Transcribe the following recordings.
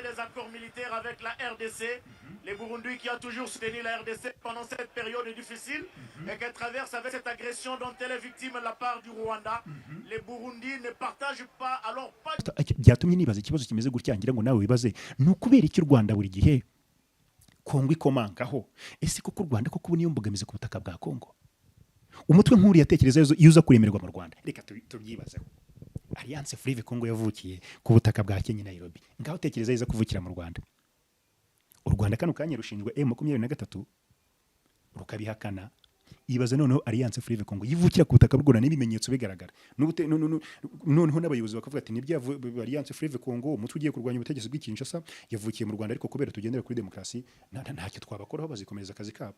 signé des accords militaires avec la RDC, les Burundis qui a toujours soutenu la RDC pendant cette période difficile et qu'elle traverse avec cette agression dont elle est victime de la part du Rwanda. Les Burundis ne partagent pas, alors pas... byatumye nibaza ikibazo kimeze gutya ngira ngo nawe wibaze ni ukubera iki u Rwanda buri gihe Kongo ikomangaho ese koko u Rwanda koko niyo mbogamizi ku butaka bwa Kongo umutwe nk'uri yatekereza iyo uza kuremerwa mu Rwanda reka tubyibazeho Alliance Fleuve Congo yavukiye ku butaka bwa Kenya Nairobi ngaho tekereza iza kuvukira mu Rwanda u Rwanda kano kanya rushinjwa M23 rukabihakana ibaza noneho Alliance Fleuve Congo yivukira ku butaka bw'u Rwanda n'ibimenyetso bigaragara noneho n'abayobozi bakavuga ati nibyo Alliance Fleuve Congo umutwe ugiye kurwanya ubutegetsi bw'Kinshasa yavukiye mu Rwanda ariko kubera tugendera kuri demokarasi ntacyo twabakoraho bazikomeza akazi kabo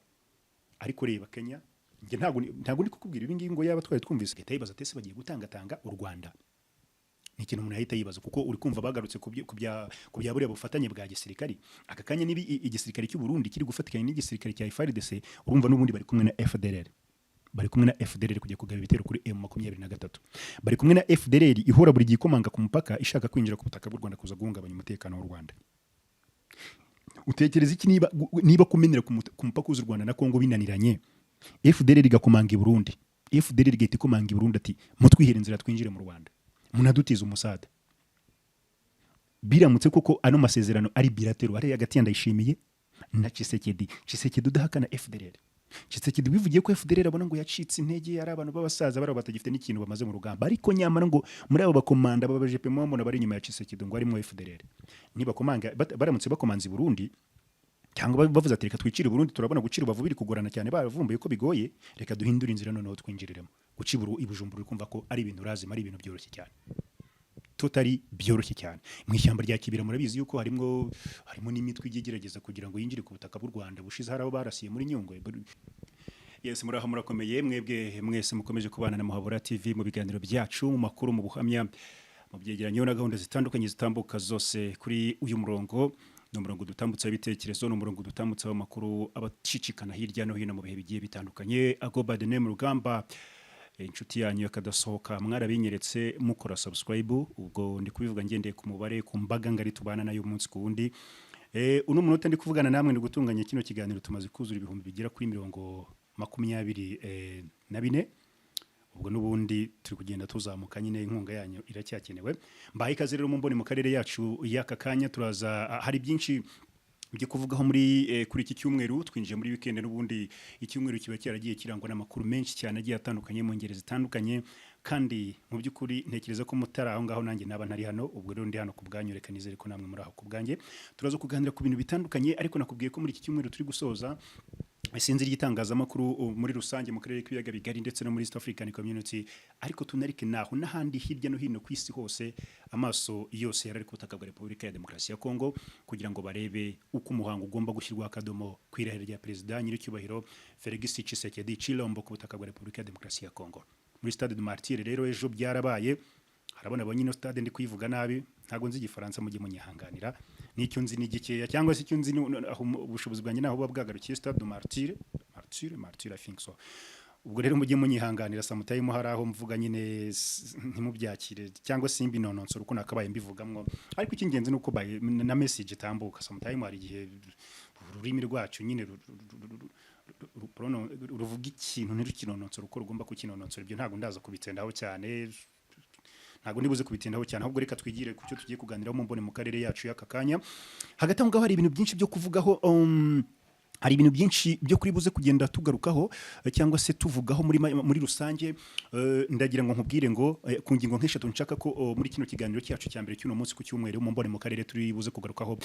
ariko reba Kenya nge ntago ndi kukubwira ibi ngibi ngo yaba twari twumvise leta yibaza tese bagiye gutangatanga u Rwanda ni ikintu umuntu ahita yibaza kuko uri kumva bagarutse ku bya buriya bufatanye bwa gisirikari aka kanya nibi igisirikari cy'u Burundi kiri gufatikanya n'igisirikari cya FARDC urumva n'ubundi bari kumwe na FDLR kujya kugaba ibitero kuri M23 bari kumwe na FDLR ihora buri gikomanga ku mupaka ishaka kwinjira ku butaka bw'u Rwanda kuza guhungabanya umutekano w'u Rwanda utekereza iki niba kumenera ku mupaka w'u Rwanda na Kongo binaniranye FDLR igakomanga i Burundi FDLR igahita ikomanga i Burundi ati mutwihere inzira twinjire mu Rwanda munadutiza umusada biramutse koko ano masezerano ari bilatero ari hagati ya Ndayishimiye na Tshisekedi udahakana FDLR Tshisekedi wivugiye ko FDLR abona ngo yacitse intege ari abantu b'abasaza bari batagifite n'ikintu bamaze mu rugamba ariko nyamara ngo muri abo bakomanda babajepe mubona bari nyuma ya Tshisekedi ngo arimo FDLR niba komanga baramutse bakomanza i Burundi cyangwa bavuze ati reka twicire Burundi turabona gucira ubavu biri kugorana cyane baravumbuye ko bigoye reka duhindura inzira noneho twinjiriremo guciburu ibujumbura kumva ko ari ibintu razima ari ibintu byoroshye cyane totally byoroshye cyane mu ishyamba rya Kibira murabizi yuko harimo n'imitwe igigerageza kugira ngo yinjire ku butaka bw'u Rwanda bushize harabo barasiye muri Nyungwe yes muraho murakomeye mwebwe mwese mukomeje kubana na Muhabura TV mu biganiro byacu mu makuru mu buhamya mu byegeranyo na gahunda zitandukanye zitambuka zose kuri uyu murongo n'umurongo dutambutsa ibitekerezo n'umurongo dutambutsa amakuru abacicikana hirya no hino mu bihe bigiye bitandukanye agoba the name Rugamba inshuti yanyu yakadasohoka mwarabinyeretse mukora subscribe ubwo ndi kubivuga ngendeye ku mubare ku mbaga ngari tubana nayo umunsi ku wundi uno munota ndi kuvugana namwe ndi gutunganya kino kiganiro tumaze kuzura ibihumbi bigera kuri 24 ubwo nubundi turi kugenda tuzamuka nyine inkunga yanyu iracyakenewe mbaye ikaze rero mu mboni mu karere yacu y'aka kanya turaza hari byinshi byo kuvugaho muri kuri iki cyumweru twinjiye muri weekend n'ubundi icyumweru kiba cyaragiye kirangwa n'amakuru menshi cyane agiye atandukanye mu ngeri zitandukanye kandi mu by'ukuri ntekereza ko mutari aho ngaho nanjye naba ntari hano ubwo rero ndi hano ku bwanyu reka nizere ko namwe muri aho ku bwanjye turaza kuganira ku bintu bitandukanye ariko nakubwiye ko muri iki cyumweru turi gusoza sinzi ry'itangazamakuru muri rusange mu karere k'ibiyaga bigari ndetse no muri East African Community ariko tunarike naho n'ahandi hirya no hino ku isi hose amaso yose yarari ku butaka bwa Repubulika ya Demokarasi ya Kongo kugira ngo barebe uko umuhango ugomba gushyirwa akadomo kwirahira rya Perezida nyiricyubahiro Felix Tshisekedi Chilombo ku butaka bwa Repubulika ya Demokarasi ya Kongo muri Stade du Martyr rero ejo byarabaye harabona abanyino stade ndi kuyivuga nabi ntago nzi igifaransa mujye munyihanganira nicyo nzi n'igikeya cyangwa se icyo nzi ubushobozi bwanjye naho bwagarukiye Stade du Martyr I think so ubwo rero mujye munyihanganira samutayimo haraho mvuga nyine ntimubyakire cyangwa simbi nononsoro uko nakabaye mbivugamwo ariko icy'ingenzi nuko na message itambuka samutayimo hari igihe ururimi rwacu nyine ruvuga ikintu ntirukinonosoro uko rugomba kukinononsora ibyo ntago ndaza kubitsendaho cyane ntago nibuze kubitindaho cyane ahubwo reka twigire kucyo tugiye kuganiraho mu mbone mu karere yacu y'aka kanya hagati aho ngaho hari ibintu byinshi byo kuvugaho hari ibintu byinshi byo kuri buze kugenda tugarukaho cyangwa se tuvugaho muri rusange ndagira ngo nkubwire ngo ku ngingo nk'eshatu nshaka ko muri kino kiganiro cyacu cya mbere cy'uno munsi ku cyumweru mu mbone mu karere turi buze kugarukaho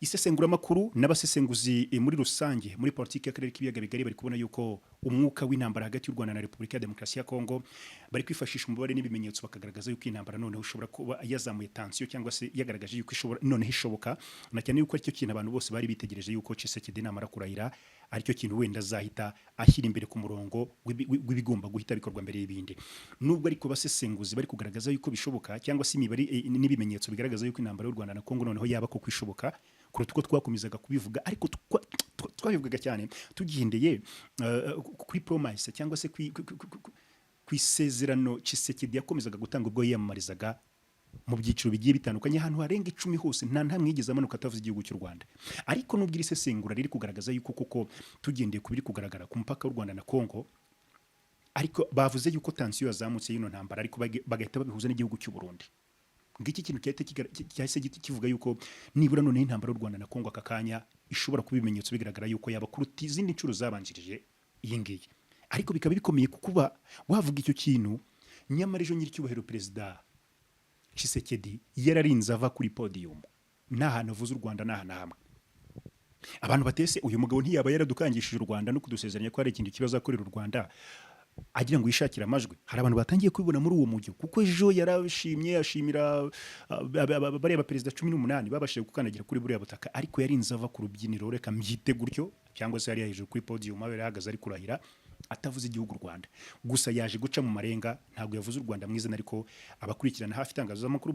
isesengura makuru n'abasesenguzi muri rusange muri politiki y'akarere k'ibiyaga bigari bari kubona yuko umwuka w'intambara hagati y'u Rwanda na Repubulika ya Demokarasi ya Kongo bari kwifashisha umubare n'ibimenyetso bakagaragaza yuko intambara noneho ushobora kuba yazamuye tension cyangwa se yagaragaje yuko ishobora noneho ishoboka na cyane yuko aricyo kintu abantu bose bari bitegereje yuko Tshisekedi namara kurahira aricyo kintu wenda azahita ashyira imbere ku murongo w'ibigomba guhita bikorwa mbere y'ibindi nubwo ariko basesenguzi bari kugaragaza yuko bishoboka cyangwa se imibare n'ibimenyetso bigaragaza yuko intambara y'u Rwanda na Kongo noneho yaba ko kwishoboka kuruta uko twakomezaga kubivuga ariko twabivugaga cyane tugendeye kuri promise cyangwa se kwisezerano Tshisekedi yakomezaga gutanga ubwo yiyamamarizaga mu byiciro bigiye bitandukanye ahantu harenga 10 hose nta ntamwe yigeze amanuka atavuze igihugu cy'u Rwanda. Ariko nubwo iri sesengura riri kugaragaza yuko koko tugendeye kubiri kugaragara ku mupaka w'u Rwanda na Kongo, ariko bavuze yuko tension yazamutse y'ino ntambara, ariko bagahita babihuza n'igihugu cy'u Burundi. Ngiki kintu cyahise kivuga yuko nibura none intambara y'u Rwanda na Kongo akakanya ishobora kuba ibimenyetso bigaragara yuko yaba kuruta izindi ncuro zabanjirije iyi ngiyi. Ariko bikaba bikomeye kukuba wavuga icyo kintu nyamara ejo nyiricyubahiro perezida Tshisekedi yararinze ava kuri podium nta hantu avuze u Rwanda nta hamwe. Abantu batese uyu mugabo ntiyaba yaradukangishije u Rwanda no kudusezeranya ko hari ikintu kibazo akorera u Rwanda agira ngo yishakire amajwi. Hari abantu batangiye kwibona muri uwo mujyo kuko ejo yarashimye ashimira bareba perezida 18 babashije gukandagira kuri buriya butaka, ariko yarinze ava ku rubyiniro, reka mbyite gutyo, cyangwa se yari hejuru kuri podium abe yahagaze ari kurahira atavuze igihugu Rwanda. Gusa yaje guca mu marenga, ntabwo yavuze u Rwanda mwiza, ariko abakurikirana hafi itangazamakuru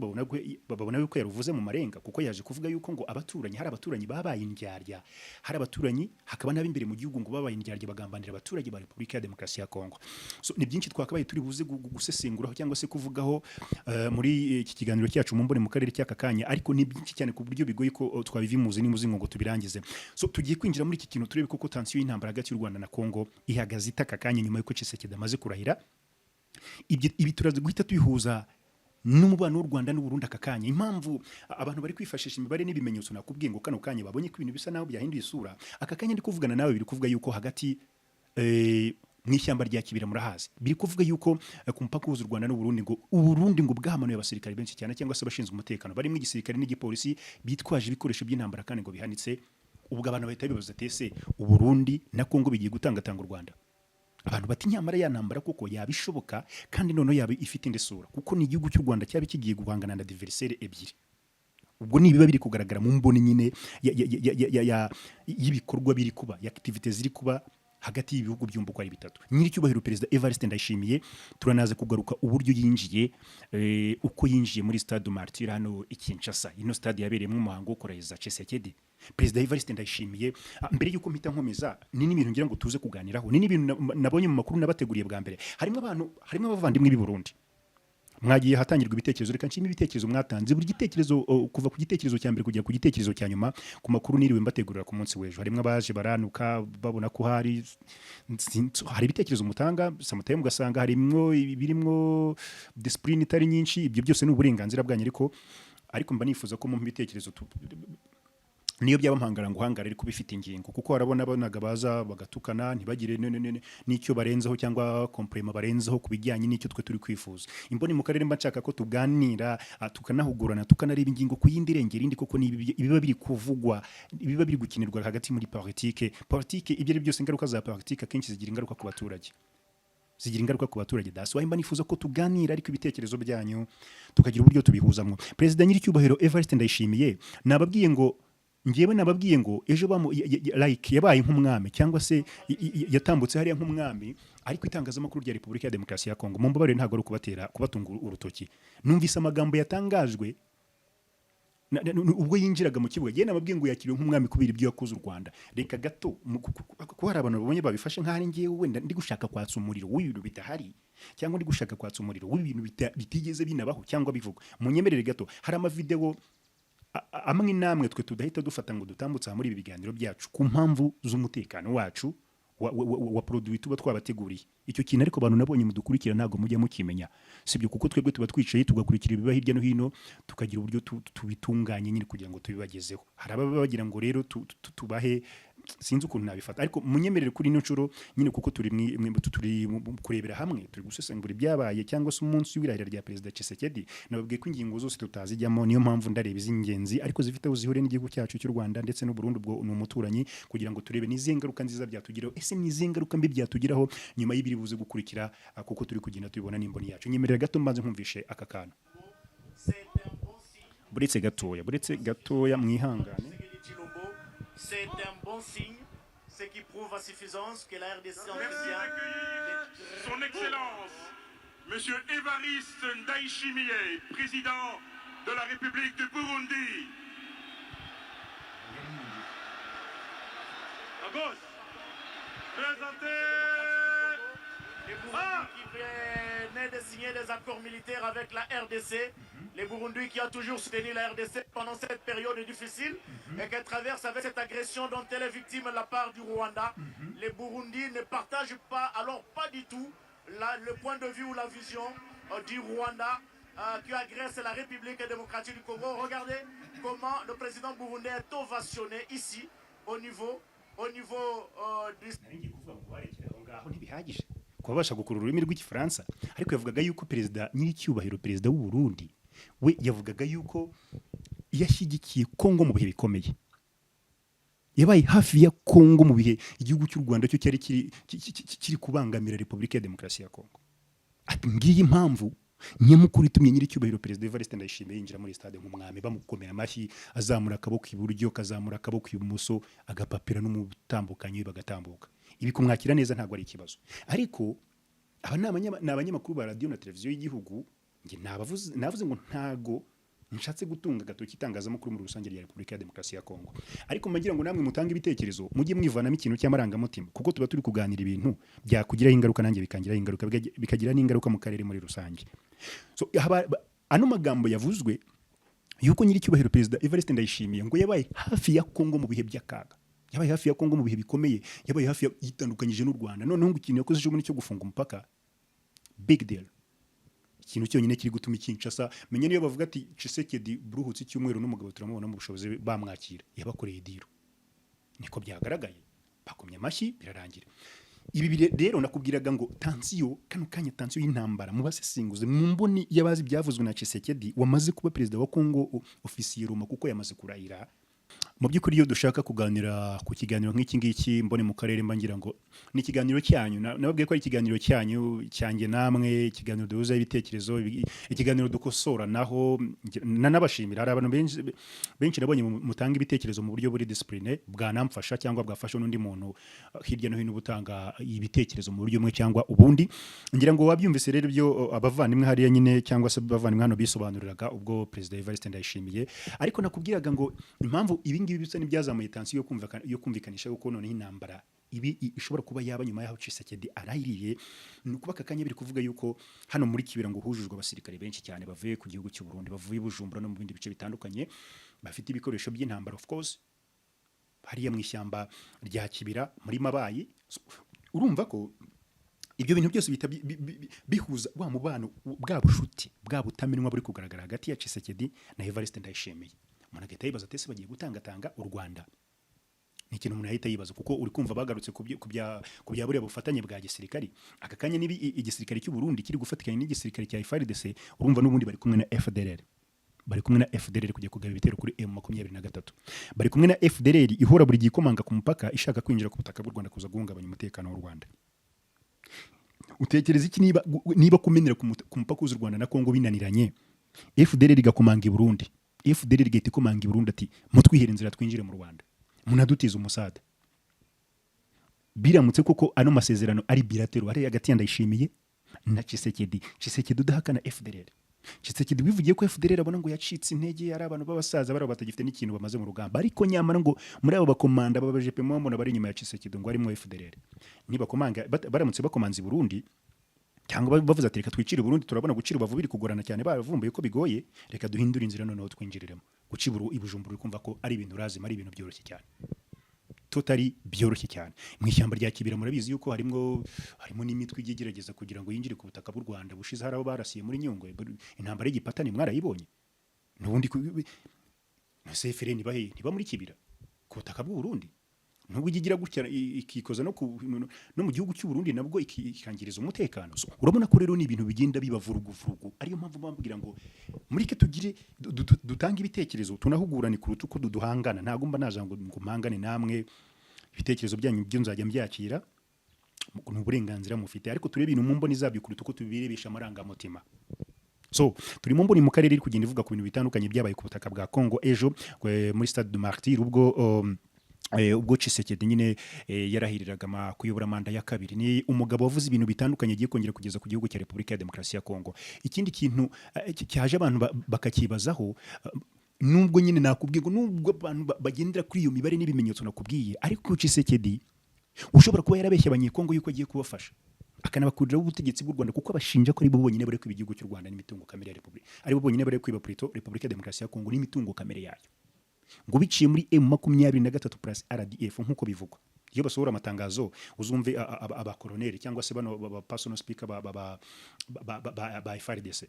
babona yuko yaruvuze mu marenga, kuko yaje kuvuga yuko ngo abaturanyi, hari abaturanyi babaye indyarya, hari abaturanyi hakaba nab'imbere mu gihugu ngo babaye indyarya bagambanira abaturage ba Repubulika ya Demokarasi ya Kongo. So ni byinshi twakabaye turi buze gusesenguraho cyangwa se kuvugaho muri iki kiganiro cyacu mu mbone mu karere cy'aka kanya, ariko ni byinshi cyane ku buryo bigoye ko twabivimuze n'imuzingo ngo tubirangize. So tugiye kwinjira muri iki kintu turebe koko tension y'intambara hagati y'u Rwanda na Kongo ihagaze itaka kanya nyuma y'uko Tshisekedi amaze kurahira. Ibi turaza guhita tubihuza n'umubano w'u Rwanda n'u Burundi aka kanya. Impamvu abantu bari kwifashisha imibare n'ibimenyetso nakubwiye ngo kano kanya babonye ko ibintu bisa naho byahinduye isura. Aka kanya ndi kuvugana nawe biri kuvuga yuko hagati n'ishyamba rya Kibira murahazi, biri kuvuga yuko ku mpaka w'u Rwanda n'u Burundi ngo u Burundi ngo bwahamanuye abasirikare benshi cyane cyangwa se abashinzwe umutekano barimo igisirikare n'igipolisi bitwaje ibikoresho by'intambara kandi ngo bihanitse. Ubwo abantu bahita bibaza tese u Burundi na Kongo bigiye gutangatanga u Rwanda. Abantu bati nyamara ya ntambara kuko yabishoboka kandi none yaba ifite indi sura, kuko ni igihugu cy'u Rwanda cyaba kigiye guhangana na adversaire ebyiri. Ubwo nibiba biri kugaragara mu mboni nyine y'ibikorwa biri kuba, ya activities ziri kuba hagati y'ibihugu by'umbuko ari bitatu. Nyiricyubahiro perezida Evariste Ndayishimiye turanaza kugaruka uburyo yinjiye uko yinjiye muri Stade Martyr hano i Kinshasa. Ino stade yabereyemo umuhango wo kurahiriza Tshisekedi. Perezida Evariste Ndayishimiye mbere yuko mpita nkomeza ni n'ibintu ngira ngo tuze kuganiraho, ni n'ibintu nabonye mu makuru nabateguriye bwa mbere. Harimo abavandimwe b'i Burundi mwagiye hatangirwa ibitekerezo, reka nshime ibitekerezo mwatanze. Buri gitekerezo kuva ku gitekerezo cya mbere kugera ku gitekerezo cya nyuma ku makuru niriwe mbategurira ku munsi w'ejo. Harimo abaje baranuka babona ko hari ibitekerezo mutanga samutaye mugasanga harimo birimwo discipline itari nyinshi. Ibyo byose ni uburenganzira bwanyu, ariko mba nifuza ko mu bitekerezo niyo byaba mpangara ngo hangara ariko bifite ingingo, kuko bonaga baza bagatukana ntibagire n'icyo barenzaho cyangwa komprema barenzaho kubijyanye n'icyo twe turi kwifuza. Imboni mu karere mba nshaka ko tuganira tukanahugurana tukanareba ingingo ku yindi rengera indi, koko ibiba biri kuvugwa, ibiba biri gukinirwa hagati muri politike ibyo ari byose. Ingaruka za politike akenshi zigira ingaruka ku baturage, that's why mba nifuza ko tuganira ariko ibitekerezo byanyu tukagira uburyo tubihuzamwo. Perezida Nyiricyubahiro Evariste Ndayishimiye nababwiye ngo ejo like yabaye nk'umwami cyangwa se yatambutse hariya nk'umwami, ariko itangazamakuru rya Repubulika ya Demokarasi ya Kongo mu mbabarire ntabwo ari kubatunga urutoki. Numvise amagambo yatangajwe ubwo yinjiraga mu kibuga. Yena nababwiye ngo yakiriwe nk'umwami kubera ibyo yakoze u Rwanda. Reka gato ko hari abantu babonye babifashe nk'ahari ngiye wenda ndi gushaka kwatsa umuriro w'ibintu bitahari, cyangwa ndi gushaka kwatsa umuriro w'ibintu bitigeze binabaho cyangwa bivugwa. Munyemerere gato, hari amavideo amwe namwe twe tudahita dufata ngo dutambutsa muri ibi biganiro byacu ku mpamvu z'umutekano wacu wa produit tuba twabateguriye. Icyo kintu ariko abantu nabonye mudukurikira ntago mujya mukimenya, sibyo, kuko twebwe tuba twicaye tugakurikira ibiba hirya no hino tukagira uburyo tubitunganye nyine kugira ngo tubibagezeho. Hari abagira ngo rero tubahe sinzi ukuntu nabifata, ariko munyemerere kuri ino ncuro nyine kuko turi kurebera hamwe, turi gusesengura ibyabaye cyangwa se umunsi w'irahira rya perezida Tshisekedi. Nababwiye ko ingingo zose tutazijyamo, niyo mpamvu ndareba iz'ingenzi ariko zifite aho zihuriye n'igihugu cyacu cy'u Rwanda ndetse n'u Burundi, ubwo ni umuturanyi, kugira ngo turebe n'izihe ngaruka nziza byatugiraho, ese n'izihe ngaruka mbi byatugiraho nyuma y'ibiri buze gukurikira, kuko turi kugenda tubibona n'imboni yacu. Nyemerera gato mbanze nkumvishe aka kantu. Buretse gatoya mwihangane. C'est un bon signe, ce qui prouve à suffisance que la RDC en Son Excellence, Monsieur Evariste Ndayishimiye, président de la République du Burundi. À gauche, présentez. Les Burundi qui venaient de signer des accords militaires avec la RDC les Burundis qui a toujours soutenu la RDC pendant cette période difficile et qu'elle traverse avec cette agression dont elle est victime de la part du Rwanda. Les Burundis ne partagent pas, alors pas du tout, le point de vue ou la vision du Rwanda qui agresse la République démocratique du Congo. Regardez comment le président burundais est ovationné ici au niveau du... kubasha gukurura ururimi rw'igifaransa ariko yavugaga yuko perezida nyiricyubahiro perezida w'u Burundi we yavugaga yuko yashyigikiye Kongo mu bihe bikomeye yabaye hafi ya Kongo mu bihe igihugu cy'u Rwanda cyo cyari kiri kubangamira Repubulika ya Demokarasi ya Kongo. Ati ngiyi impamvu nyamukuru itumye nyiricyubahiro perezida Evariste Ndayishimiye yinjira muri stade nk'umwami bamukomera amashyi azamura akaboko iburyo kazamura akaboko ibumoso agapapira n'umutambukanye bagatambuka. Ibi kumwakira neza ntabwo ari ikibazo. Ariko aba n'abanyamakuru ba radio na televiziyo y'igihugu nge navuze ngo ntago nshatse gutunga gatoki itangazamakuru muri rusange ya Repubulika ya Demokarasi ya Kongo. Ariko mbagira ngo namwe mutange ibitekerezo mujye mwivanamo ikintu cy'amarangamutima kuko tuba turi kuganira ibintu byakugiraho ingaruka nanjye bikangiraho ingaruka bikagira n'ingaruka mu karere muri rusange. So ano magambo yavuzwe yuko nyiricyubahiro perezida Evariste Ndayishimiye ngo yabaye hafi ya Kongo mu bihe by'akaga. Yabaye hafi ya Kongo mu bihe bikomeye, yabaye hafi yitandukanyije n'u Rwanda. Noneho ngo ikintu yakoze cyo muri cyo gufunga umupaka big deal. Ikintu cyonyine kiri gutuma Kinshasa menye niyo bavuga ati Tshisekedi buruhutse cyumweru n'umugabo turamubona mu bushobozi bamwakira yabakoreye diro. Niko byagaragaye bakomye amashyi birarangira. Ibi rero nakubwiraga ngo tansiyo kano kanya tansiyo y'intambara mu basesenguze mu mboni yabazi byavuzwe na Tshisekedi wamaze kuba perezida wa Kongo ofisiye Roma kuko yamaze kurahira. Mu by'ukuri iyo dushaka kuganira ku kiganiro nk'iki ngiki mbone mu karere mbangira ngo ni ikiganiro cyanyu nababwiye ko ari ikiganiro cyanyu cyanjye namwe ikiganiro duhuza ibitekerezo ikiganiro dukosora naho nanabashimira hari abantu benshi nabonye mutanga ibitekerezo mu buryo buri discipline bwanamfasha cyangwa bwafasha n'undi muntu hirya no hino butanga ibitekerezo mu buryo umwe cyangwa ubundi ngira ngo wabyumvise rero byo abavandimwe hariya nyine cyangwa se abavandimwe hano bisobanuriraga ubwo perezida Evariste Ndayishimiye ariko nakubwiraga ngo impamvu ibingibi bisa n'ibyazamuye tansiyo yo kumvikanisha yuko none intambara ibi ishobora kuba yaba nyuma yaho Tshisekedi arahiriye nuko bakakanya biri kuvuga yuko hano muri Kibira ngo hujujwe abasirikare benshi cyane bavuye ku gihugu cy'u Burundi bavuye Bujumbura no mu bindi bice bitandukanye bafite ibikoresho by'intambara of course hariya mu ishyamba rya Kibira muri Mabayi urumva ko ibyo bintu byose bita bihuza wa mubano bwa bushuti bwa butamenwa buri kugaragara hagati ya Tshisekedi na Evariste Ndayishimiye umuntu agahita yibaza ati ese bagiye gutanga u Rwanda ni ikintu umuntu yahita yibaza kuko uri kumva bagarutse ku bya buriya bufatanye bwa gisirikari aka kanya nibi igisirikare cy'u Burundi kiri gufatikanya n'igisirikare cya FARDC urumva n'ubundi bari kumwe na FDLR kujya kugaba ibitero kuri M23 bari kumwe na FDLR ihora buri gikomanga ku mupaka ishaka kwinjira ku butaka bw'u Rwanda kuza guhungabanya umutekano w'u Rwanda. Utekereza iki niba kumenera ku mupaka w'u Rwanda na Kongo binaniranye FDLR igakomanga i Burundi FDLR igahita ikomanga i Burundi ati mutwihere inzira twinjire mu Rwanda munadutiza umusada biramutse koko ano masezerano ari bilatero ari hagati ya Ndayishimiye na Tshisekedi udahakana FDLR Tshisekedi wivugiye ko FDLR abona ngo yacitse intege ari abantu b'abasaza bari batagifite n'ikintu bamaze mu rugamba ariko nyamara ngo muri abo bakomanda babajepe mu mbona bari nyuma ya Tshisekedi ngo arimo FDLR niba komanga baramutse bakomanza i Burundi cyangwa bavuze ati reka twicire Burundi turabona gucira ubavu biri kugorana cyane baravumbuye ko bigoye reka duhindura inzira noneho twinjiriremo guciburu ibujumbura kumva ko ari ibintu razima ari ibintu byoroshye cyane totally byoroshye cyane mu ishyamba rya Kibira murabizi yuko harimo n'imitwe igerageza kugira ngo yinjire ku butaka bw'u Rwanda bushize haraho barasiye muri Nyungwe intambara y'igipatani mwarayibonye nubundi CFRN niba muri Kibira ku butaka bw'u Burundi nubwo igigira gutya ikikoza no mu gihugu cy'u Burundi nabwo ikangiriza umutekano urabona ko rero ni ibintu bigenda bibavuruguvurugu ariyo mpamvu bambwira ngo muri ke tugire dutanga ibitekerezo tunahugurane kuruta uko duhangana ntago mba naje ngo mpangane namwe ibitekerezo byanyu byo nzajya mbyakira n'uburenganzira mufite ariko turebe ibintu mu mboni zabyo kuruta uko tubirebesha amarangamutima. So turi mu mboni mu karere iri kugenda ivuga ku bintu bitandukanye byabaye ku butaka bwa Kongo ejo muri Stade du Martyr ubwo Tshisekedi nyine yarahiriraga kuyobora manda ya kabiri ni umugabo wavuze ibintu bitandukanye agiye kongera kugeza ku gihugu cya Repubulika ya Demokarasi ya Kongo. Ikindi kintu cyaje abantu bakakibazaho nubwo nyine nakubwiye ngo nubwo abantu bagendera kuri iyo mibare n'ibimenyetso nakubwiye ariko Tshisekedi ushobora kuba yarabeshya abanyekongo yuko agiye kubafasha akanabakuriraho ubutegetsi bw'u Rwanda kuko abashinja ko ari bo bonyine bari kwiba igihugu cy'u Rwanda n'imitungo kamere ya Repubulika, ari bo bonyine bari kwiba Repubulika ya Demokarasi ya Kongo n'imitungo kamere yayo, ngo biciye muri M23 plus RDF nk'uko bivugwa. Iyo basohora amatangazo uzumve abakoroneri cyangwa se bano personal speaker ba FARDC,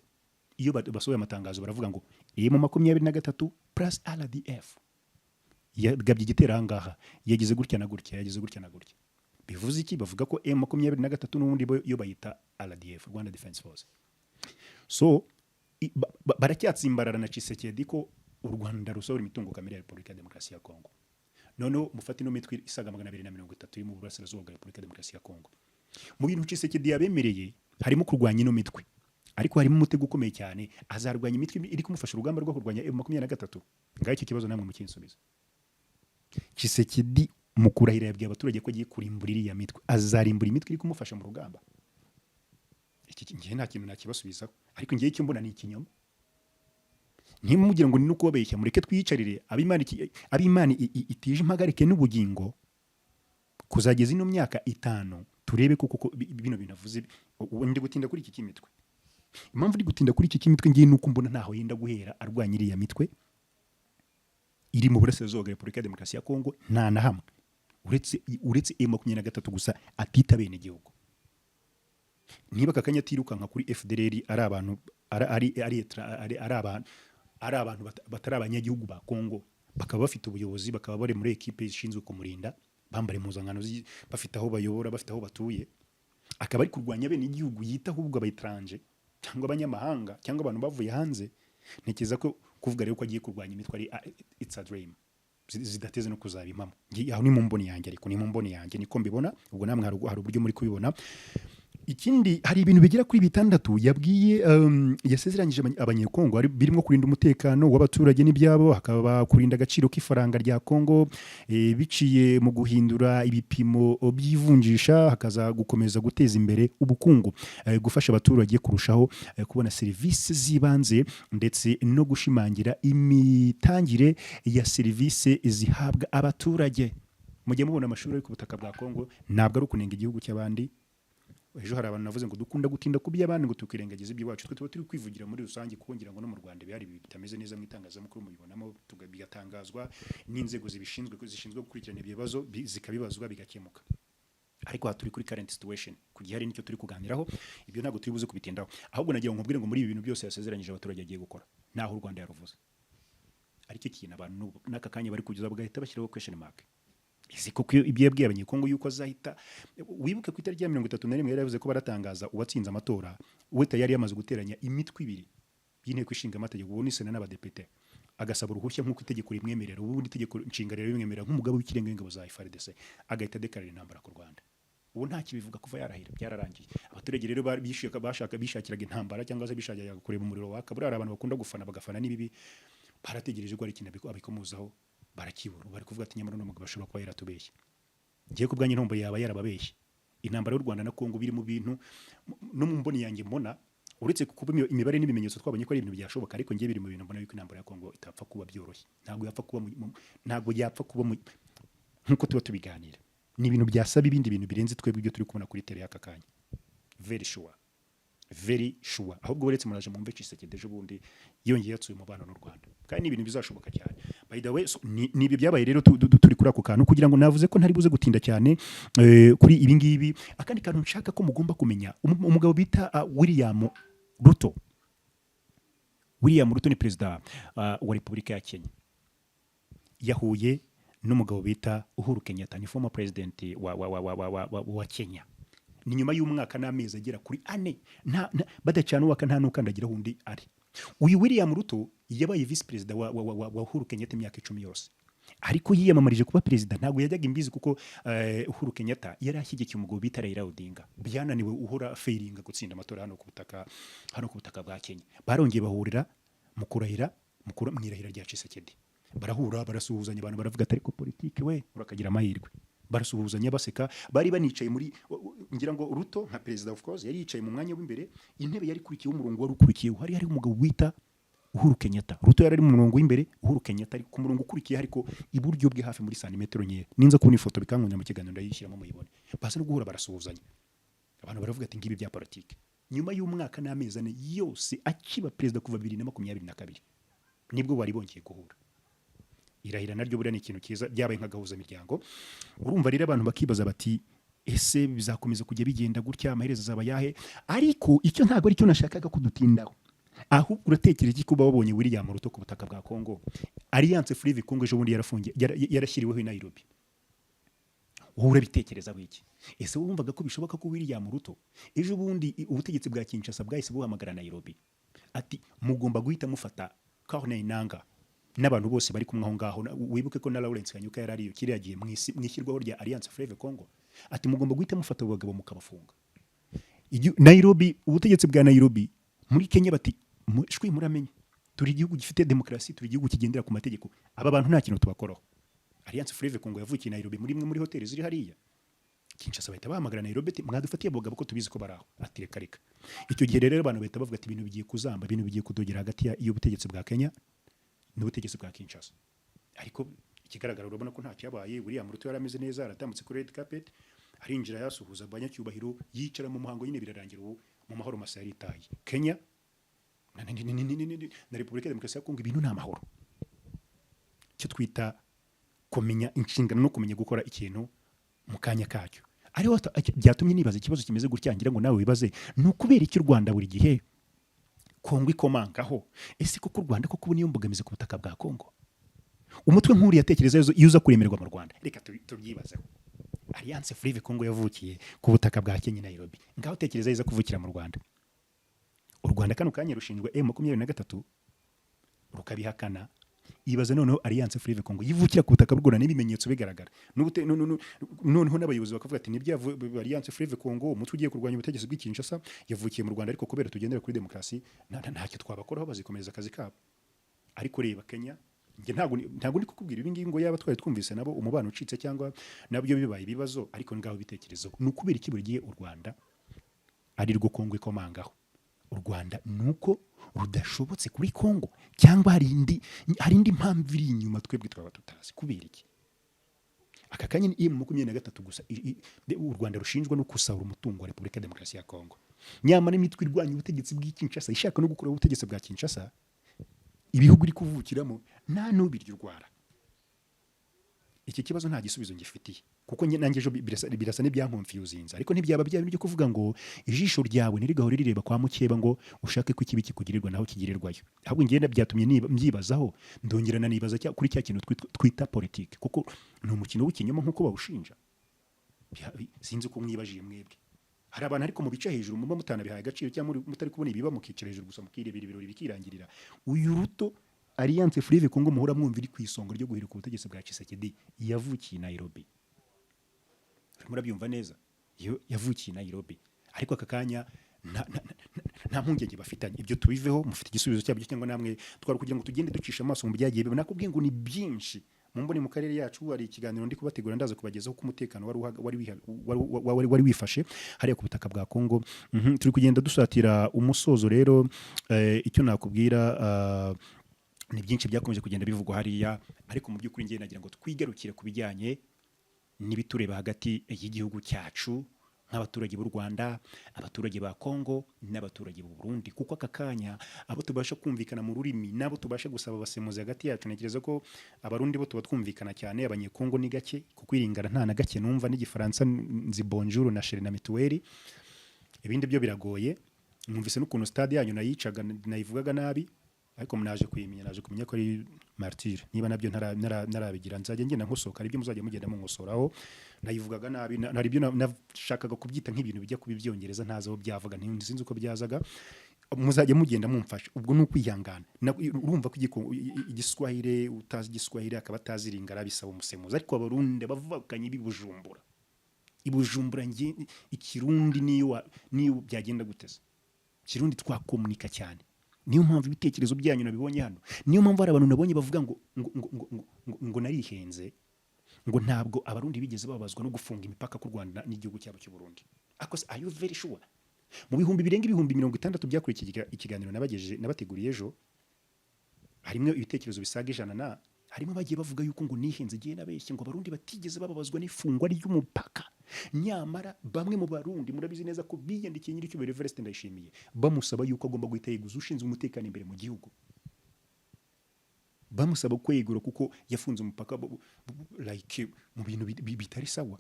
iyo basohoye amatangazo baravuga ngo M23 plus RDF yagabye igitera ahangaha, yagize gutya na gutya, yagize gutya na gutya. Bivuze iki? Bavuga ko M23 n'ubundi yo bayita RDF, Rwanda Defense Force. So baracyatsimbarara na Tshisekedi ko u Rwanda rusohora imitungo kamere ya Repubulika ya Demokarasi ya Kongo. Noneho mufati no mitwe isaga 230 iri mu burasirazuba bwa Repubulika ya Demokarasi ya Kongo. Mu bintu Tshisekedi yabemereye harimo kurwanya ino mitwe, ariko harimo umutego ukomeye cyane, azarwanya imitwe iri kumufasha urugamba rwo kurwanya M23. Ngaho iki kibazo namwe mukinsubiza. Tshisekedi mukurahira yabwiye abaturage ko agiye kurimburira iya mitwe, azarimbura imitwe iri kumufasha mu rugamba. Iki ngiye nta kintu nakibasubiza, ariko ngiye icyo mbona ni ikinyoma. Ntimugira ngo ni nuko babeshya, mureke twiyicarire ab'Imana itije impagarike n'ubugingo kuzageza ino myaka 5 turebe kuko bino binavuze. Ndi gutinda kuri iki kimitwe. Impamvu ndi gutinda kuri iki kimitwe ngiye nuko mbona ntaho yenda guhera arwanyiriye ya mitwe iri mu burasirazuba bwa Repubulika ya Demokarasi ya Kongo, nta na hamwe uretse M23 gusa atita bene igihugu. Niba kakanya atirukanka kuri FDLR ari abantu ari abantu batari abanyagihugu ba Kongo, bakaba bafite ubuyobozi, bakaba bari muri equipe ishinzwe kumurinda, bambare impuzankano bafite aho bayobora, bafite aho batuye, akaba ari kurwanya bene igihugu yita ahubwo abaytranje cyangwa abanyamahanga cyangwa abantu bavuye hanze. Ntekereza ko kuvuga rero ko agiye kurwanya imitwe ari it's a dream, zidateze no kuzaba impamo. Aho ni mu mboni yanjye, ariko ni mu mboni yanjye niko mbibona, ubwo namwe hari uburyo muri kubibona. Ikindi, hari ibintu bigera kuri 6 yabwiye yasezeranyije abanyekongo, birimo kurinda umutekano w'abaturage n'ibyabo, hakaba kurinda agaciro k'ifaranga rya Kongo biciye mu guhindura ibipimo by'ivunjisha, hakaza gukomeza guteza imbere ubukungu, gufasha abaturage kurushaho kubona serivisi zibanze, ndetse no gushimangira imitangire ya serivisi zihabwa abaturage. Mujye mubona amashuri ari ku butaka bwa Kongo, ntabwo ari ukunenga igihugu cy'abandi. Ejo hari abantu navuze ngo dukunda gutinda kuby'abandi ngo tukirengagiza iby'iwacu, twe tuba turi kwivugira muri rusange, kuko ngira ngo no mu Rwanda bihari bitameze neza mu itangazamakuru, mubibonamo bigatangazwa n'inzego zishinzwe gukurikirana ibibazo zikabibazwa bigakemuka. Ariko turi kuri current situation, kugiye hari nicyo turi kuganiraho, ibyo ntabwo turi buze kubitindaho. Ahubwo nagira ngo nkubwire ngo muri ibi bintu byose yasezeranyije abaturage agiye gukora, naho u Rwanda yaruvuze, ariko ikintu abantu n'aka kanya bari kugeza bagahita bashyiraho question mark. Kuko ibyo yabwiye abanyekongo yuko azahita, wibuke ku itariki ya 31 yari yavuze ko baratangaza uwatsinze amatora, we tayari yamaze guteranya imitwe 2 y'inteko ishinga amategeko, ubu ni Sena n'abadepite, agasaba uruhushya nk'uko itegeko rimwemerera, ubundi itegeko nshinga rero rimwemerera nk'umugabo w'ikirenga w'ingabo za FARDC, agahita dekarira intambara ku Rwanda. Ubu nta kibivuga kuva yarahira, byararangiye. Abaturage rero bishakiraga intambara cyangwa se bishakiraga kureba umuriro waka. Buri abantu bakunda gufana bagafana n'ibibi, barategereje ko ari ikintu abikomuzaho, barakibura. Bari kuvuga ati nyamara n'umugabo ashobora kuba yaratubeshye. Ngiye ku bwanyu ntombo yaba yarababeshye. Intambara y'u Rwanda na Kongo biri mu bintu no mu mboni yanjye mbona, uretse kuba imibare n'ibimenyetso twabonye ko ari ibintu byashoboka, ariko ngiye biri mu bintu mbona yuko intambara ya Kongo itapfa kuba byoroshye. Ntabwo yapfa kuba nkuko tuba tubiganira. Ni ibintu byasaba ibindi bintu birenze twebwe ibyo turi kubona kuri tele y'aka kanya. Very sure. Ahubwo uretse muraje mu mve Tshisekedi ejo bundi yongeye yatsuye umubano n'u Rwanda. Kandi ni ibintu bizashoboka cyane. By the way, ni ibi byabaye rero turi kuri ako kantu, kugira ngo navuze ko ntari buze gutinda cyane kuri ibi ngibi. Akandi kantu nshaka ko mugomba kumenya, umugabo bita William Ruto. William Ruto ni perezida wa Repubulika ya Kenya. Yahuye n'umugabo bita Uhuru Kenyatta, ni former president wa Kenya. Ni nyuma y'umwaka n'amezi agera kuri 4 badacana uwaka nta nukandagira hundi ari. Uyu William Ruto yabaye vice president wa Uhuru Kenyatta imyaka 10 yose. Ariko yiyamamarije kuba president ntabwo yajyaga imbizi, kuko Uhuru Kenyatta yari ashyigikiye umugabo bita Raila Odinga. Byananiwe uhora failinga gutsinda amatora hano ku butaka bwa Kenya. Barongeye bahurira mu kurahira mwirahira rya Tshisekedi. Barahura barasuhuzanya, abantu baravuga ati ariko politiki we urakagira amahirwe. Barasuhuzanya baseka, bari banicaye muri, ngira ngo Ruto nka president of course yari yicaye mu mwanya w'imbere, intebe yari kurikiye umurongo wari ukurikiye, hari umugabo wita Uhuru Kenyatta. Ruto yari mu murongo w'imbere, Uhuru Kenyatta ari ku murongo ukurikiye, ariko iburyo bwe hafi muri santimetero nke. Ninza kubona ifoto bikankunya mu kiganiro ndayishyiramo muyibone. Basa no guhura barasuhuzanya. abantu baravuga ati ngibi bya politike nyuma y'umwaka n'amezi ane yose akiba perezida kuva 2022 nibwo bari bongeye guhura irahira naryo buriya ni ikintu cyiza byabaye nk'agahuza miryango urumva rero abantu bakibaza bati ese bizakomeza kujya bigenda gutya amaherezo azaba yahe ariko icyo ntabwo ari cyo nashakaga kudutindaho ahubwo uratekereza iki kuba wabonye William Ruto ku butaka bwa Congo Alliance Fleuve Congo ejo bundi yarafungiye yarashyiriweho i Nairobi wowe urabitekereza wiki ese wumvaga ko bishoboka ko William Ruto ejo bundi ubutegetsi bwa Kinshasa bwahise buhamagara Nairobi ati mugomba guhita mufata Corneille Nangaa n'abantu bose bari kumwe aho ngaho wibuke ko na Lawrence Kanyuka yarariyo kiriya gihe mwishyirwaho rya Alliance Fleuve Congo ati mugomba guhita mufata abagabo mukabafunga Nairobi ubutegetsi bwa Nairobi muri Kenya bati shwi muramenye turi igihugu gifite demokrasi turi igihugu kigendera ku mategeko aba bantu nta kintu tubakoraho Alliance Fleuve Congo yavukiye Nairobi muri hoteli ziri hariya Kinshasa bahita bahamagara Nairobi ati mwadufatiye abagabo ko tubizi ko baraho ati reka icyo gihe rero abantu bahita bavuga ati ibintu bigiye kuzamba ibintu bigiye kudogera hagati y'ubutegetsi bwa Kenya n'ubutegetsi bwa Kinshasa ariko ikigaragara urabona ko nta cyabaye William Ruto yarameze neza aratambutse kuri red carpet arinjira yasuhuza abanyacyubahiro yicara mu muhango nyine birarangira ubu mu mahoro masa yaritaye Kenya na Repubulika ya Demokarasi ya Kongo ibintu nta mahoro cyo twita kumenya inshingano no kumenya gukora ikintu mu kanya kacyo ariho byatumye nibaza ikibazo kimeze gutyangira ngo nawe wibaze n'ukubera iki Rwanda buri gihe Kongo ikomangaho ese koko Rwanda koko niyo mbogamize ku butaka bwa Kongo umutwe nk'uri yatekereza yuza kuremerwa mu Rwanda reka tubyibazeho Alliance Fleuve Congo yavukiye ku butaka bwa Kenya Nairobi ngaho tekereza yiza kuvukira mu Rwanda u Rwanda kano kanya rushinjwa M23 rukabihakana ibaza noneho Alliance Fleuve Congo yivukira ku butaka bw'u Rwanda n'ibimenyetso bigaragara noneho n'abayobozi bakavuga ati nibyo Alliance Fleuve Congo umutwe ugiye kurwanya ubutegetsi bw'Kinshasa yavukiye mu Rwanda ariko kubera tugendera kuri demokrasi ntacyo twabakoraho bazikomeza akazi kabo ariko reba Kenya nge ntago ndi kukubwira ibi ngibi ngo yaba twari twumvise nabo umubano ucitse cyangwa nabyo bibaye ibibazo ariko ngaho bitekerezo n'ukubera iki buri gihe u Rwanda ari rwo Kongo ikomangaho u Rwanda nuko rudashobotse kuri Kongo cyangwa hari indi mpamvu iri inyuma twebwe twaba tutazi kubera iki aka kanya ni M23 gusa u Rwanda rushinjwa no kusahura umutungo wa Repubulika ya Demokarasi ya Kongo nyamara imitwe irwanya ubutegetsi bw'Kinshasa ishaka no gukora ubutegetsi bwa Kinshasa ibihugu iri kuvukiramo nta nubiryo Rwanda iki kibazo nta gisubizo ngifitiye kuko nanjye ejo birasa n'ibyankonfuzinze ariko ntibyaba byaba byo kuvuga ngo ijisho ryawe ntirigahore rireba kwa mukeba ngo ushake ko ikibi kikugirirwa naho kigirirwayo ahubwo ngenda byatumye mbyibazaho ndongerana nibaza kuri cya kintu twita politike kuko ni umukino w'ikinyoma nk'uko bawushinja sinzi ko mwibajiye mwebwe hari abantu ariko mu bice hejuru muba mutanabihaye agaciro cyangwa mutari kubona ibiba mukicira hejuru gusa mukirebera ibirori bikirangirira uyu Ruto Alliance Fleuve Congo muhura mwumva iri ku isonga ryo guhirika ubutegetsi bwa Tshisekedi yavukiye Nairobi murabyumva neza yavukiye Nairobi ariko aka kanya nta mpungenge bafitanye ibyo tubiveho mufite igisubizo cyabyo cyangwa namwe twari kugira ngo tugende ducisha amaso mu byagiye nakubwiye ngo ni byinshi mumbone mu karere yacu hari ikiganiro ndi kubategura ndaza kubagezaho ku mutekano wari wifashe hariya ku butaka bwa Kongo turi kugenda dusatira umusozo rero icyo nakubwira ni byinshi byakomeje kugenda bivugwa hariya ariko mu by'ukuri ngiye nagira ngo twigarukire ku bijyanye n'ibitureba hagati y'igihugu cyacu nk'abaturage b'u Rwanda abaturage ba Kongo n'abaturage b'u Burundi kuko aka kanya abo tubasha kumvikana mu rurimi nabo tubasha gusaba abasemuzi hagati yacu ntekereza ko abarundi bo tuba twumvikana cyane abanyekongo ni gake kuko iringana nta na gake numva n'igifaransa nzi bonjour na chérie na mituweli ibindi byo biragoye numvise n'ukuntu stade yanyu nayicaga nayivugaga nabi ariko naje kumenya ko ari martyr niba nabyo narabigira nzajya ngenda nkosoka aribyo muzajya mugenda mu nkosoraho nayivugaga nabi naribyo nashakaga kubyita nk'ibintu bijya kubibyongereza ntazaho byavuga ntinzi uko byazaga muzajya mugenda mumfasha ubwo nukwihangana urumva ko igiswahire utazi igiswahire akaba ataziringara bisaba umusemuzi ariko abarundi bavukanye ibujumbura nge ikirundi niyo byagenda guteza kirundi twakomunika cyane niyo mpamvu ibitekerezo byanyu nabibonye hano niyo mpamvu hari abantu nabonye bavuga ngo narihenze ngo ntabwo abarundi bigeze babazwa no gufunga imipaka ku Rwanda n'igihugu cyabo cy'u Burundi akose are you very sure mu bihumbi birenga 60 byakurikiye ikiganiro nabateguriye ejo harimo ibitekerezo bisaga 100 harimo bagiye bavuga yuko ngo nihenze giye nabeshye ngo abarundi batigeze bababazwa n'ifungwa ry'umupaka nyamara bamwe mu barundi murabizi neza ko biyandikiye nyiricyubahiro Evariste Ndayishimiye bamusaba yuko agomba guhita yeguza ushinzwe umutekano imbere mu gihugu, bamusaba kwegura kuko yafunze umupaka like mu bintu bitari sawa.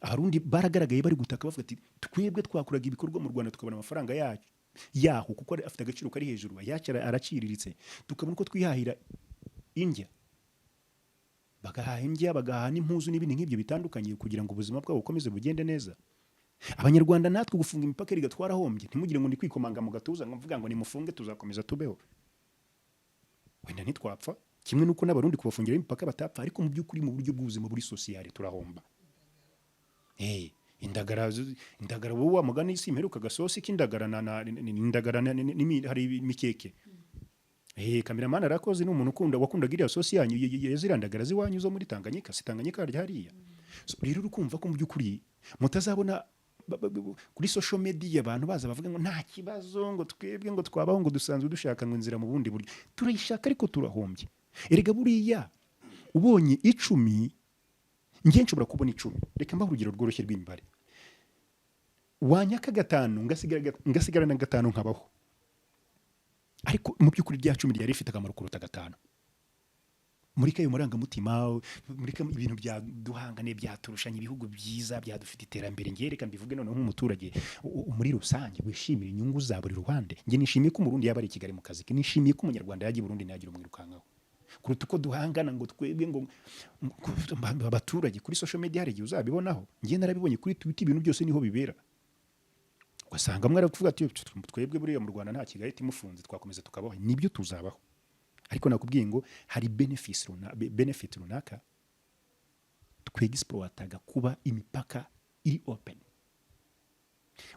Abarundi baragaragaye bari gutaka bavuga ati twebwe twakuraga ibikorwa mu Rwanda tukabona amafaranga yaho kuko afite agaciro kari hejuru, yacara araciriritse, tukabona ko twihahira indya, bagahaha indya, bagahaha n'impuzu n'ibindi nk'ibyo bitandukanye kugira ngo ubuzima bwabo bukomeze bugende neza. Abanyarwanda natwe gufunga imipaka riga twarahombye, ntimugire ngo ni kwikomanga mu gatuza ngo mvuga ngo nimufunge tuzakomeza tubeho, wenda ntitwapfa kimwe nuko n'abarundi kubafungira imipaka batapfa, ariko mu by'ukuri mu buryo bw'ubuzima buri sociale turahomba. Indagara wowe wa mugani isi imperuka gasosi k'indagara indagara hari imikeke. Cameraman arakoze ni umuntu wakundaga iriya sosi yanyu yazirandagara ziwanyu zo muri Tanganyika, si Tanganyika harya hariya. So rero urukumva ko mu by'ukuri mutazabona kuri social media abantu baza bavuga ngo nta kibazo ngo twebwe ngo twabaho ngo dusanzwe dushaka ngo inzira mu bundi buryo, turayishaka ariko turahombye. Erega buriya ubonye 10 ngiye nshobora kubona 10, reka mbaho urugero rworoshye rw'imbare, wanyaka 5 ngasigarana 5 nkabaho, ariko mu by'ukuri rya 10 ryari rifite akamaro kuruta 5. Muri kayo marangamutima, muri ibintu bya duhangane byaturushanya ibihugu byiza byadufite iterambere, ngiye reka mbivuge none nk'umuturage muri rusange wishimira inyungu za buri ruhande. Ngiye nishimiye ko umurundi yaba ari Kigali mu kazi ke, nishimiye ko umunyarwanda yagiye Burundi nagira umwirukankaho, kuruta uko duhangana ngo twebwe ngo abaturage kuri social media hari igihe uzabibonaho. Ngiye narabibonye kuri Twitter, ibintu byose niho bibera, ugasanga mwaravuga ati twebwe buriya mu Rwanda nta Kigali timufunze twakomeza tukabaho. Nibyo tuzabaho, ariko nakubwiye ngo hari benefit runaka twexploitaga kuba imipaka iri open.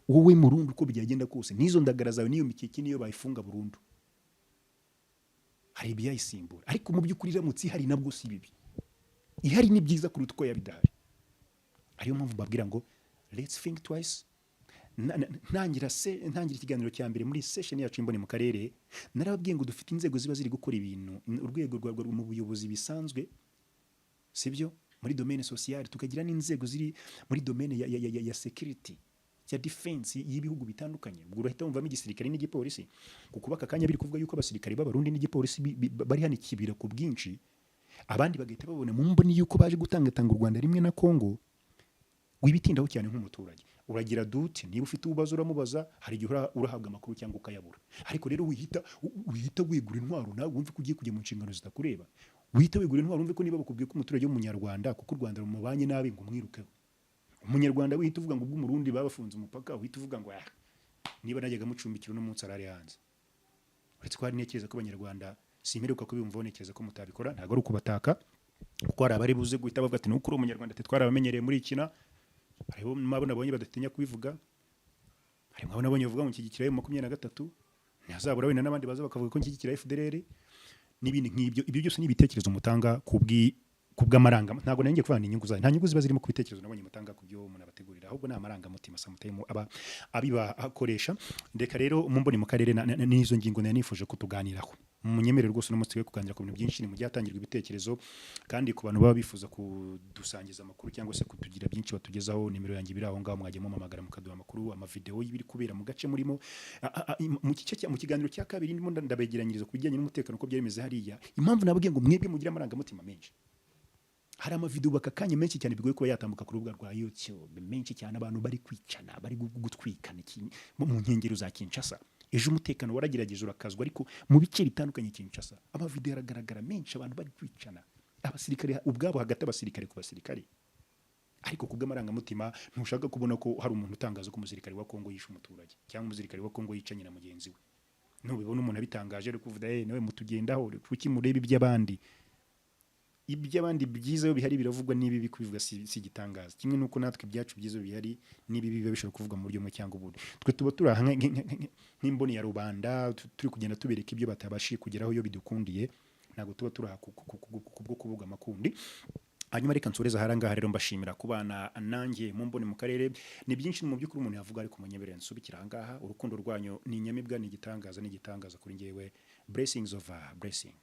Wowe murundi uko byagenda kose nizo ndagara zawe niyo mikeke niyo bayifunga burundu, hari ibiyayisimbura, ariko mu by'ukuri ramutse hari nabwo si bibi, ihari ni byiza kuruta uko yabidahari. Ariyo mpamvu babwira ngo let's think twice. Ntangira ikiganiro cya mbere muri session yacu imboni mu karere, narababwiye ngo dufite inzego ziba ziri gukora ibintu urwego rwa mu buyobozi bisanzwe, sibyo, muri domaine sociale, tukagira n'inzego ziri muri domaine ya security ya defense y'ibihugu bitandukanye. Ubwo urahita wumvamo igisirikare n'igipolisi, kuko bakakanya biri kuvuga yuko abasirikare b'abarundi n'igipolisi bari hano ikibira ku bwinshi, abandi bagahita babona mu mboni yuko baje gutanga u Rwanda rimwe na Kongo. Wibitindaho cyane nk'umuturage, uragira dute niba ufite ububazo uramubaza, hari igihe urahabwa amakuru cyangwa ukayabura. Ariko rero wihita wigura intwaro nawe wumve ko ugiye kujya mu nshingano zitakureba, wihita wigura intwaro wumve ko niba bakubwiye ko umuturage w'umunyarwanda kuko u Rwanda rumubanye nabi ngo umwirukeho. Umunyarwanda wihita uvuga ngo ubw'umurundi babafunze umupaka, wihita uvuga ngo niba najyaga mucumbikira no munsi arari hanze. Uretse ko hari ntekereza ko abanyarwanda simeruka ko bimva ntekereza ko mutabikora, ntago ari ukubataka, kuko hari abari buze guhita bavuga ati nuko uri umunyarwanda twaraabamenyereye muri ikina. Hariho nabonye badatinya kubivuga, hari mwabo nabonye bavuga ngo nshyigikira mu 23, ntazabura wenda n'abandi baza bakavuga ko nshyigikira FDLR n'ibindi nk'ibyo. Ibyo byose ni ibitekerezo mutanga kubw'amaranga, ntago nanjye kuvana inyungu zayo, nta nyungu ziba zirimo kubitekerezo nabonye mutanga kubyo umuntu abategurira, ahubwo ni amarangamutima samutemo abiba akoresha. Ndeka rero mu mboni mu karere n'izo ngingo nifuje kutuganiraho, munyemerere rwose n'umutwe wo kuganira ku bintu byinshi, ni mu byatangirwa ibitekerezo, kandi ku bantu baba bifuza kudusangiza amakuru cyangwa se kutugira byinshi batugezaho, nimero yanjye biri aho ngaho, mwajye mumamagara mukaduha amakuru, amavideo y'ibiri kubera mu gace murimo. Mu kiganiro cya kabiri ndimo ndabegeranyiriza ku bijyanye n'umutekano uko byaremeze hariya. Impamvu nabwiye ngo mwebwe mugira amarangamutima menshi, hari amavideo bakakanye menshi cyane bigoye kuba yatambuka ku rubuga rwa YouTube, menshi cyane abantu bari kwicana, bari gutwikana mu nkengero za Kinshasa. Ejo umutekano waragerageje urakazwa, ariko mu bice bitandukanye Kinshasa amavideo aragaragara menshi, abantu bari kwicana, abasirikare ubwabo hagati abasirikare ku basirikare. Ariko kubw'amarangamutima ntushaka kubona ko hari umuntu utangaza ko umusirikare wa Kongo yishe umuturage cyangwa umusirikare wa Kongo yicanye na mugenzi we. Nubibona umuntu abitangaje ari kuvuga nawe mutugendaho kuki mureba iby'abandi byiza yo bihari biravugwa, nibi bikubivuga si gitangaza. Kimwe nuko natwe ibyacu byiza bihari nibi biba bishobora kuvuga mu buryo mwe cyangwa ubundi. Twe tuba turi nk'imboni ya rubanda, turi kugenda tubereka ibyo batabashi kugeraho iyo bidukundiye, ntago tuba turi kubwo kuvuga amakundi. Hanyuma reka nsoreza harangaha rero mbashimira kubana nanjye mu mboni mu karere. Ni byinshi mu by'ukuri umuntu yavuga, ariko munyemerere nsubikira ahangaha. Urukundo rwanyu ni inyamibwa, ni igitangaza kuri njyewe. Blessings of blessing.